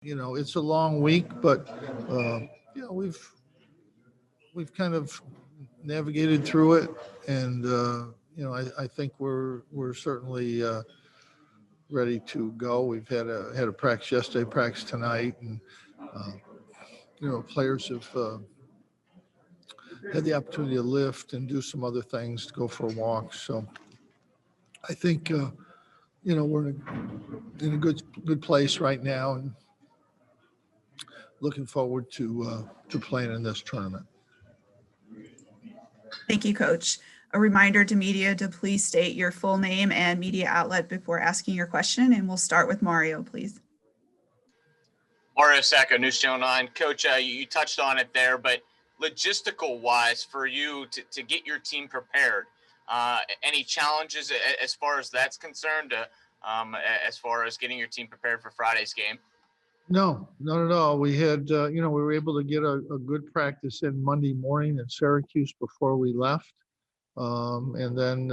It's a long week, but we've kind of navigated through it, and I think we're certainly ready to go. We've had a practice yesterday, practice tonight, and uh, players have had the opportunity to lift and do some other things, to go for a walk. So I think we're in a good place right now, and looking forward to playing in this tournament. Thank you, Coach. A reminder to media to please state your full name and media outlet before asking your question, and we'll start with Mario, please. Mario Sacco, News Channel 9. Coach, you touched on it there, but logistical-wise for you to get your team prepared, any challenges as far as that's concerned, as far as getting your team prepared for Friday's game? No, not at all. We had, we were able to get a good practice in Monday morning in Syracuse before we left. And then,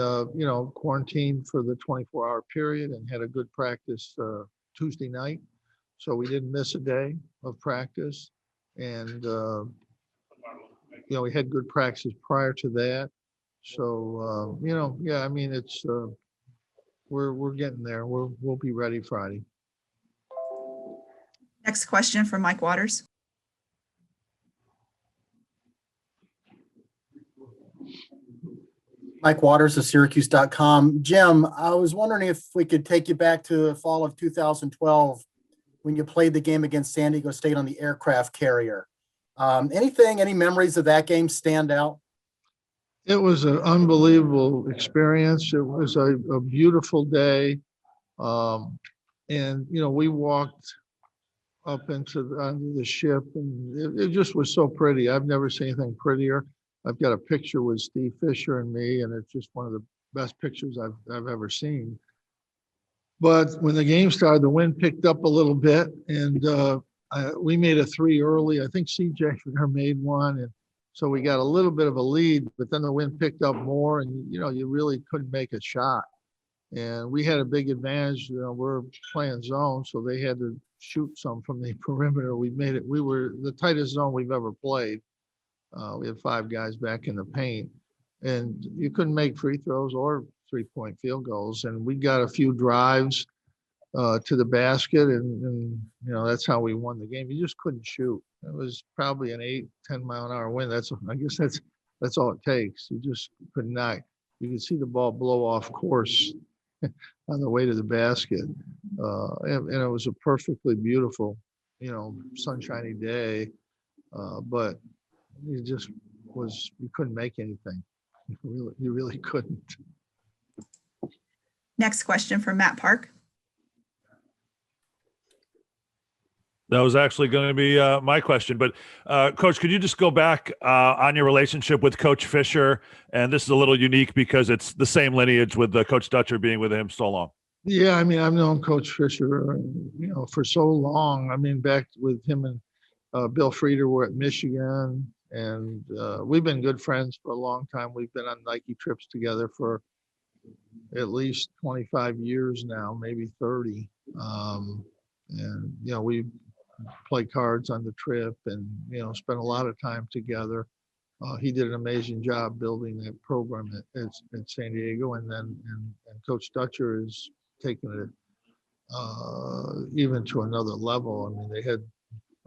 quarantined for the 24-hour period and had a good practice Tuesday night. So we didn't miss a day of practice. And, we had good practices prior to that. So, it's, we're getting there. We'll be ready Friday. Next question from Mike Waters. Mike Waters of syracuse.com. Jim, I was wondering if we could take you back to the fall of 2012 when you played the game against San Diego State on the aircraft carrier. Any memories of that game stand out? It was an unbelievable experience. It was a beautiful day. And we walked up onto the ship, and it just was so pretty. I've never seen anything prettier. I've got a picture with Steve Fisher and me, and it's just one of the best pictures I've ever seen. But when the game started, the wind picked up a little bit, and we made a 3 early. I think CJ made one, and so we got a little bit of a lead. But then the wind picked up more, and you really couldn't make a shot. And we had a big advantage. We're playing zone, so they had to shoot some from the perimeter. We made it. We were the tightest zone we've ever played. We had 5 guys back in the paint, and you couldn't make free throws or 3-point field goals. And we got a few drives to the basket, and that's how we won the game. You just couldn't shoot. It was probably an 8-10 mile an hour wind. I guess that's all it takes. You just could not. You could see the ball blow off course on the way to the basket. And it was a perfectly beautiful, sunshiny day. But it just was, you couldn't make anything. You really couldn't. Next question from Matt Park. That was actually going to be my question. But, Coach, could you just go back on your relationship with Coach Fisher? And this is a little unique because it's the same lineage with Coach Dutcher being with him so long. Yeah, I've known Coach Fisher, for so long. Back with him and Bill Frieder were at Michigan. And we've been good friends for a long time. We've been on Nike trips together for at least 25 years now, maybe 30. And, we play cards on the trip and, spent a lot of time together. He did an amazing job building that program at San Diego. And then and Coach Dutcher is taking it even to another level. They had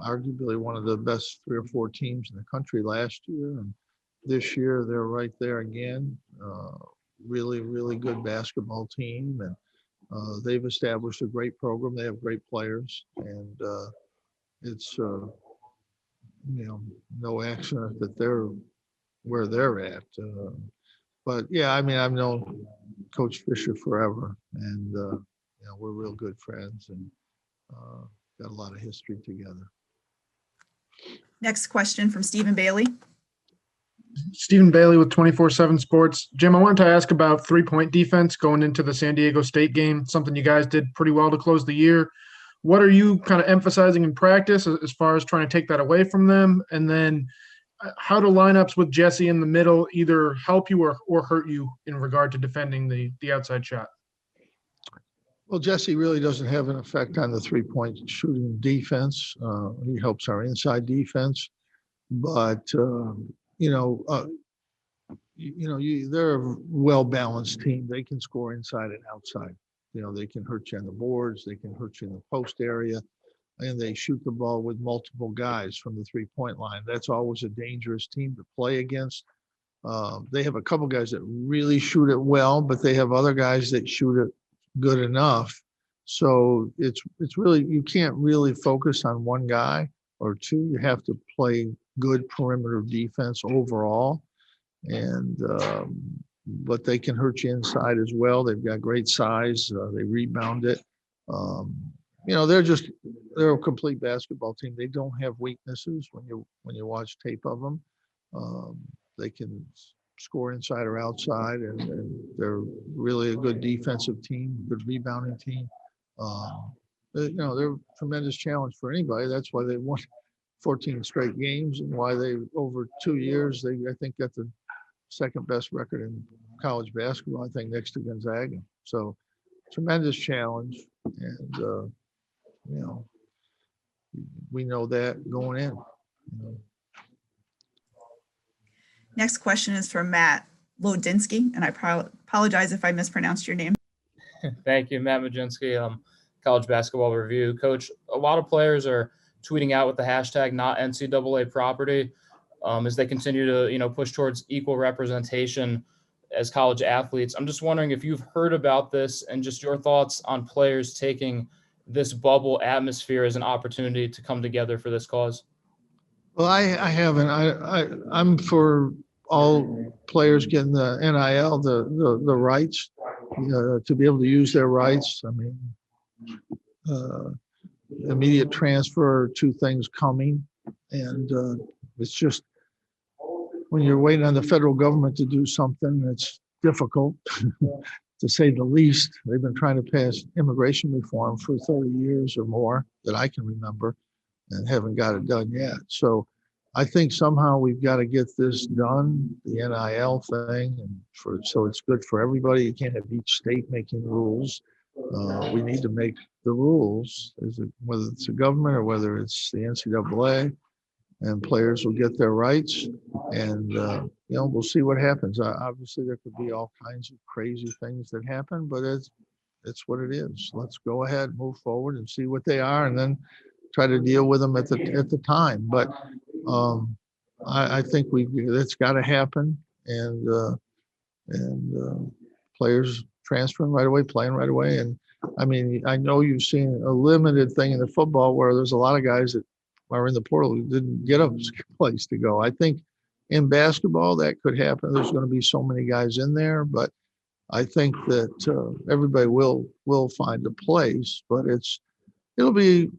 arguably one of the best 3 or 4 teams in the country last year. And this year they're right there again. Really, really good basketball team. And they've established a great program. They have great players, and it's no accident that they're where they're at. But yeah, I've known Coach Fisher forever, and we're real good friends, and got a lot of history together. Next question from Stephen Bailey. Stephen Bailey with 24/7 Sports. Jim, I wanted to ask about 3-point defense going into the San Diego State game, something you guys did pretty well to close the year. What are you kind of emphasizing in practice as far as trying to take that away from them? And then how do lineups with Jesse in the middle either help you or hurt you in regard to defending the outside shot? Well, Jesse really doesn't have an effect on the three-point shooting defense. He helps our inside defense, but they're a well-balanced team. They can score inside and outside. They can hurt you on the boards. They can hurt you in the post area, and they shoot the ball with multiple guys from the three-point line. That's always a dangerous team to play against. They have a couple guys that really shoot it well, but they have other guys that shoot it good enough. So it's really, you can't really focus on one guy or two. You have to play good perimeter defense overall. And but they can hurt you inside as well. They've got great size. They rebound it. They're a complete basketball team. They don't have weaknesses when you watch tape of them. They can score inside or outside, and they're really a good defensive team, good rebounding team. They're a tremendous challenge for anybody. That's why they won 14 straight games, and why they, over 2 years, I think got the second best record in college basketball, I think, next to Gonzaga. So tremendous challenge. And, we know that going in. Next question is from Matt Lodinsky, and I apologize if I mispronounced your name. Thank you, Matt Majinski, College Basketball Review. Coach, a lot of players are tweeting out with the hashtag not NCAA property as they continue to, push towards equal representation as college athletes. I'm just wondering if you've heard about this and just your thoughts on players taking this bubble atmosphere as an opportunity to come together for this cause. Well, I haven't. I'm for all players getting the NIL, the rights, to be able to use their rights. I mean, immediate transfer are two things coming, and it's just when you're waiting on the federal government to do something, it's difficult, to say the least. They've been trying to pass immigration reform for 30 years or more that I can remember, and haven't got it done yet. So I think somehow we've got to get this done, the NIL thing, and so it's good for everybody. You can't have each state making rules. We need to make the rules, whether it's the government or whether it's the NCAA, and players will get their rights, and we'll see what happens. Obviously, there could be all kinds of crazy things that happen, but it's what it is. Let's go ahead, move forward, and see what they are, and then try to deal with them at the time. But I think that's got to happen, and players transferring right away, playing right away. And I mean, I know you've seen a limited thing in the football where there's a lot of guys that are in the portal who didn't get a place to go. I think in basketball that could happen. There's going to be so many guys in there, but I think that everybody will find a place. But it'll be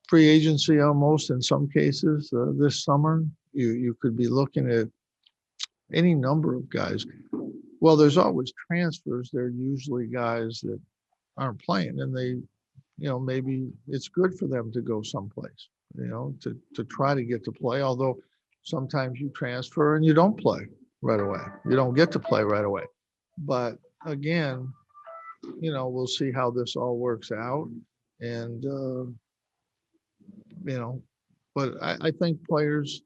free agency almost in some cases this summer. You could be looking at any number of guys. Well, there's always transfers. They're usually guys that aren't playing, and they, maybe it's good for them to go someplace, to try to get to play. Although sometimes you transfer and you don't play right away. You don't get to play right away. But again, we'll see how this all works out. And, but I think players,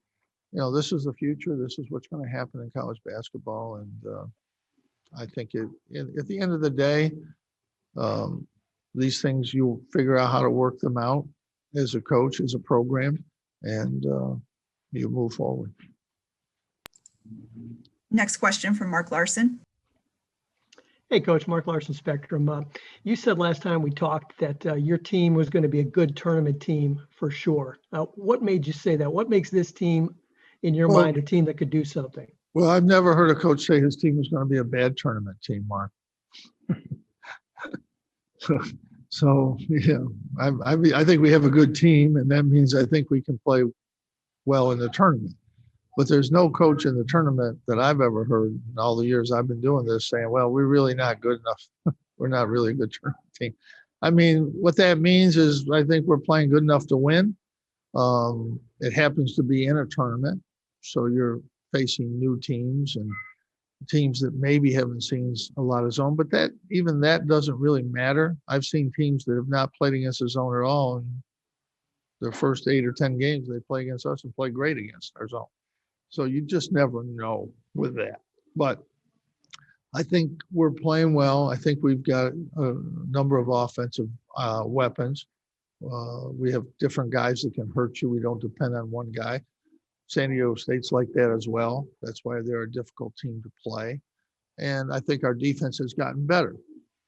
this is the future. This is what's going to happen in college basketball. And I think at the end of the day, these things, you'll figure out how to work them out as a coach, as a program, and you move forward. Next question from Mark Larson. Hey, Coach, Mark Larson, Spectrum. You said last time we talked that your team was going to be a good tournament team for sure. What made you say that? What makes this team, in your mind, a team that could do something? Well, I've never heard a coach say his team was going to be a bad tournament team, Mark. So yeah, I think we have a good team, and that means I think we can play well in the tournament. But there's no coach in the tournament that I've ever heard in all the years I've been doing this saying, well, we're really not good enough. We're not really a good tournament team. I mean, what that means is I think we're playing good enough to win. It happens to be in a tournament, so you're facing new teams, and teams that maybe haven't seen a lot of zone, but even that doesn't really matter. I've seen teams that have not played against the zone at all, and their first 8 or 10 games they play against us and play great against our zone. So you just never know with that. But I think we're playing well. I think we've got a number of offensive weapons. We have different guys that can hurt you. We don't depend on one guy. San Diego State's like that as well. That's why they're a difficult team to play. And I think our defense has gotten better.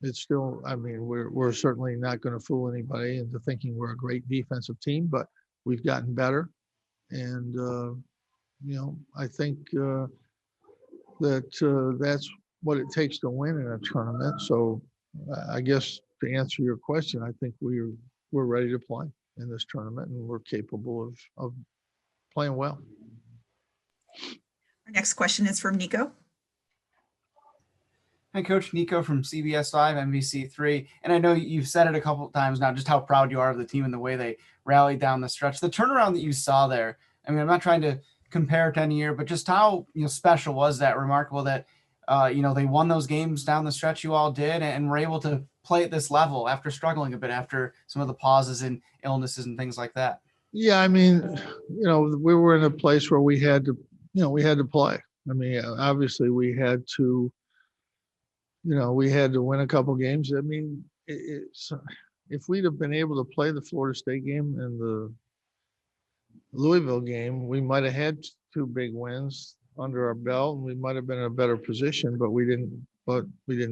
It's still, I mean, we're certainly not going to fool anybody into thinking we're a great defensive team, but we've gotten better. And, I think that's what it takes to win in a tournament. So I guess to answer your question, I think we're ready to play in this tournament, and we're capable of playing well. Our next question is from Nico. Hi, Coach. Nico from CBS 5, NBC3. And I know you've said it a couple of times now, just how proud you are of the team and the way they rallied down the stretch. The turnaround that you saw there, I mean, I'm not trying to compare it to any year, but just how special was that, remarkable that, they won those games down the stretch you all did and were able to play at this level after struggling a bit, after some of the pauses and illnesses and things like that. Yeah, I mean, we were in a place where we had to play. I mean, obviously we had to win a couple games. I mean, if we'd have been able to play the Florida State game and the Louisville game, we might have had 2 big wins under our belt, and we might have been in a better position, but we didn't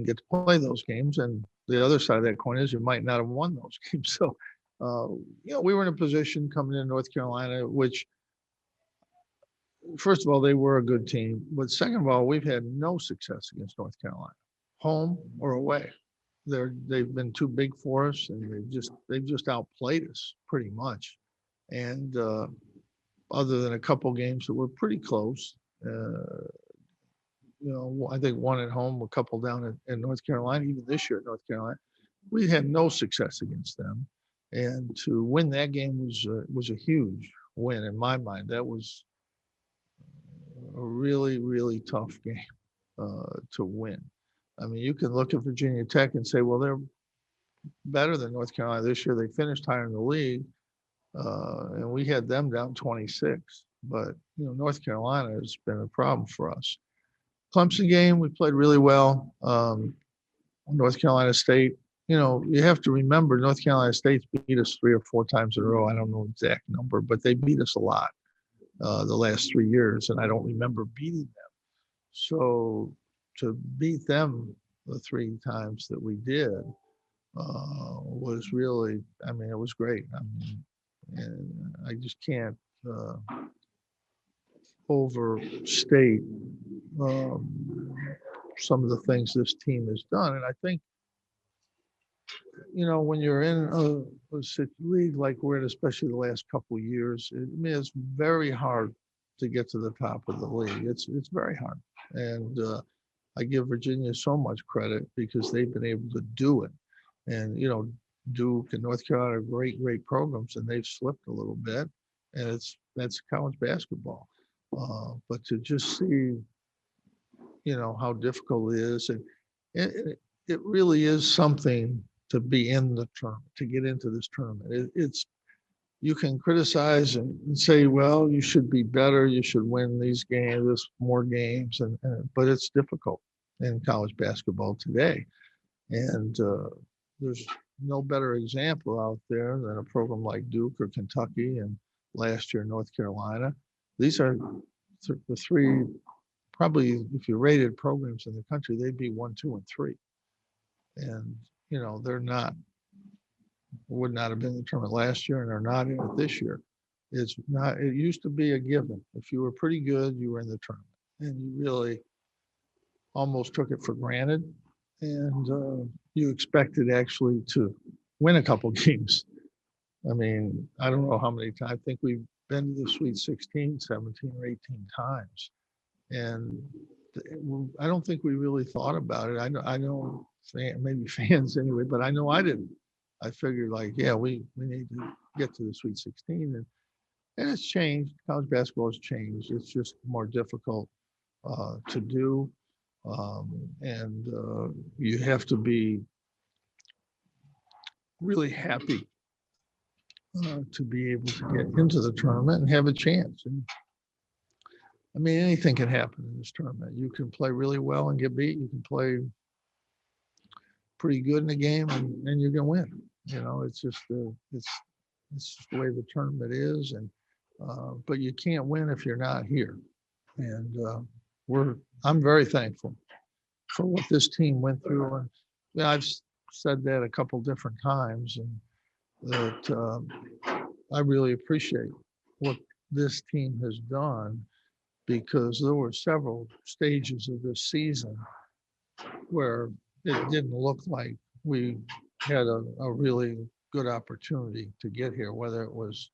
get to play those games. And the other side of that coin is you might not have won those games. So, we were in a position coming in North Carolina, which, first of all, they were a good team. But second of all, we've had no success against North Carolina, home or away. They've been too big for us, and they've just outplayed us pretty much. And other than a couple games that were pretty close, I think one at home, a couple down in North Carolina, even this year at North Carolina, we had no success against them. And to win that game was a huge win in my mind. That was a really, really tough game to win. I mean, you can look at Virginia Tech and say, well, they're better than North Carolina this year. They finished higher in the league, and we had them down 26. But, North Carolina has been a problem for us. Clemson game, we played really well. North Carolina State, you have to remember North Carolina State's beat us 3 or 4 times in a row. I don't know the exact number, but they beat us a lot the last 3 years, and I don't remember beating them. So to beat them the 3 times that we did was really, I mean, it was great. I mean, and I just can't overstate some of the things this team has done. And I think, when you're in a league like we're in, especially the last couple of years, it's very hard to get to the top of the league. It's very hard. And I give Virginia so much credit because they've been able to do it. And, Duke and North Carolina are great programs, and they've slipped a little bit. And that's college basketball. But to just see, how difficult it is, and it really is something to be in the tournament, to get into this tournament. You can criticize and say, well, you should be better, you should win these games, more games, but it's difficult in college basketball today. And there's no better example out there than a program like Duke or Kentucky, and last year North Carolina. These are the 3, probably, if you rated programs in the country, they'd be 1, 2, and 3. And, they're not, would not have been in the tournament last year, and they're not in it this year. It's not, it used to be a given. If you were pretty good, you were in the tournament, and you really almost took it for granted. And you expected actually to win a couple games. I mean, I don't know how many times. I think we've been to the Sweet 16, 17 or 18 times. And I don't think we really thought about it. I know maybe fans anyway, but I know I didn't. I figured we need to get to the Sweet 16. And it's changed. College basketball has changed. It's just more difficult to do. And you have to be really happy to be able to get into the tournament and have a chance. And I mean, anything can happen in this tournament. You can play really well and get beat. You can play pretty good in a game and you're going to win. You know, it's just it's just the way the tournament is. And but you can't win if you're not here. And I'm very thankful for what this team went through. And yeah, I've said that a couple different times, and that I really appreciate what this team has done, because there were several stages of this season where it didn't look like we had a really good opportunity to get here, whether it was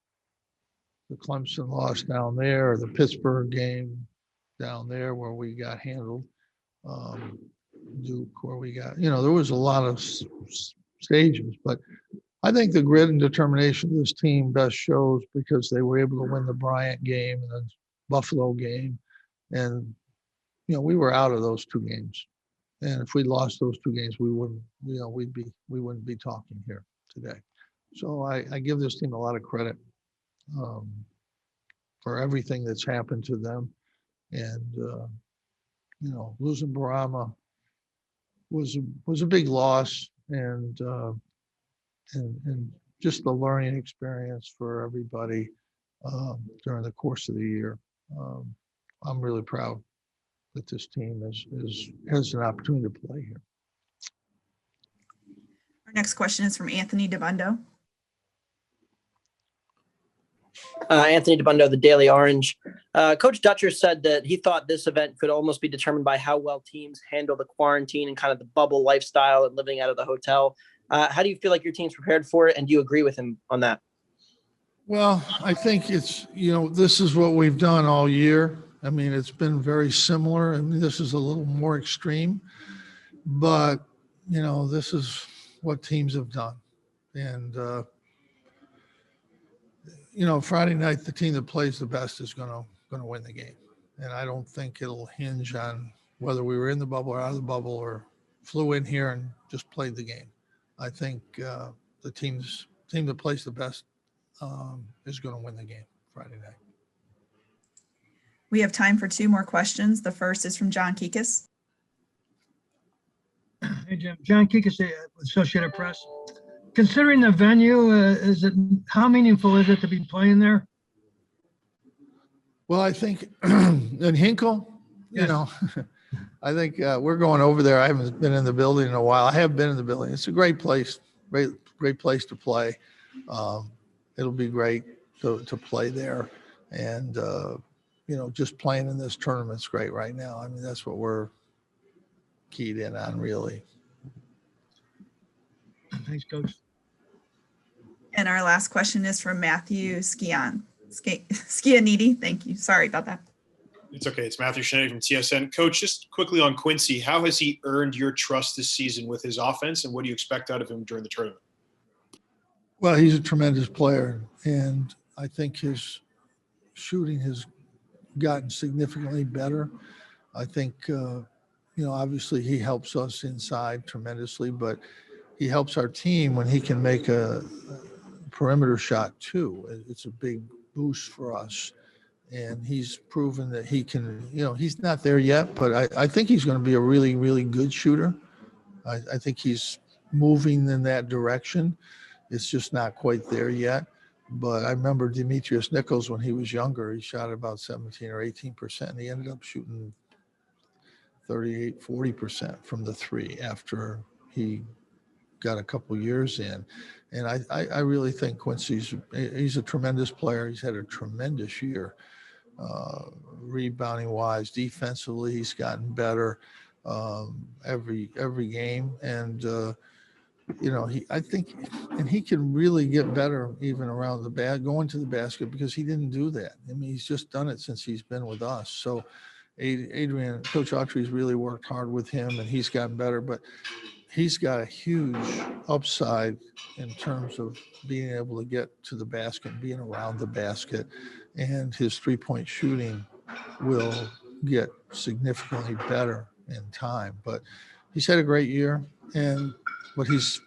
the Clemson loss down there or the Pittsburgh game down there where we got handled, Duke where we got, there was a lot of stages, but I think the grit and determination of this team best shows because they were able to win the Bryant game and the Buffalo game. And, we were out of those two games. And if we lost those two games, we wouldn't, we wouldn't be talking here today. So I give this team a lot of credit for everything that's happened to them. And, losing Boeheim was a big loss, and just the learning experience for everybody during the course of the year. I'm really proud that this team has an opportunity to play here. Our next question is from Anthony DeBundo. Anthony DeBundo, the Daily Orange. Coach Dutcher said that he thought this event could almost be determined by how well teams handle the quarantine and kind of the bubble lifestyle and living out of the hotel. How do you feel like your team's prepared for it? And do you agree with him on that? Well, I think it's, this is what we've done all year. I mean, it's been very similar. I mean, this is a little more extreme, but, this is what teams have done. And, Friday night, the team that plays the best is going to win the game. And I don't think it'll hinge on whether we were in the bubble or out of the bubble or flew in here and just played the game. I think the team that plays the best is going to win the game Friday night. We have time for two more questions. The first is from John Kikis. Hey, Jim. John Kikis, Associated Press. Considering the venue, how meaningful is it to be playing there? Well, I think in Hinkle, Yes. I think we're going over there. I haven't been in the building in a while. I have been in the building. It's a great place, great place to play. It'll be great to play there. And, just playing in this tournament's great right now. I mean, that's what we're keyed in on, really. Thanks, Coach. And our last question is from Matthew Skianidi. Thank you. Sorry about that. It's okay. It's Matthew Shenny from TSN. Coach, just quickly on Quincy, how has he earned your trust this season with his offense, and what do you expect out of him during the tournament? Well, he's a tremendous player, and I think his shooting has gotten significantly better. I think, obviously he helps us inside tremendously, but he helps our team when he can make a perimeter shot too. It's a big boost for us. And he's proven that he can, he's not there yet, but I think he's going to be a really, really good shooter. I think he's moving in that direction. It's just not quite there yet. But I remember Demetrius Nichols when he was younger, he shot about 17 or 18%. And he ended up shooting 38, 40% from the three after he got a couple years in. And I really think Quincy's a tremendous player. He's had a tremendous year. Rebounding wise, defensively, he's gotten better every game. And, I think, and he can really get better even around the going to the basket, because he didn't do that. I mean, he's just done it since he's been with us. So Adrian, Coach Autry's really worked hard with him, and he's gotten better, but he's got a huge upside in terms of being able to get to the basket, being around the basket, and his three-point shooting will get significantly better in time. But he's had a great year, but he's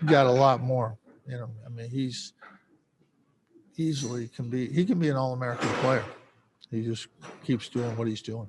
got a lot more. You know, I mean, he can be an All-American player. He just keeps doing what he's doing.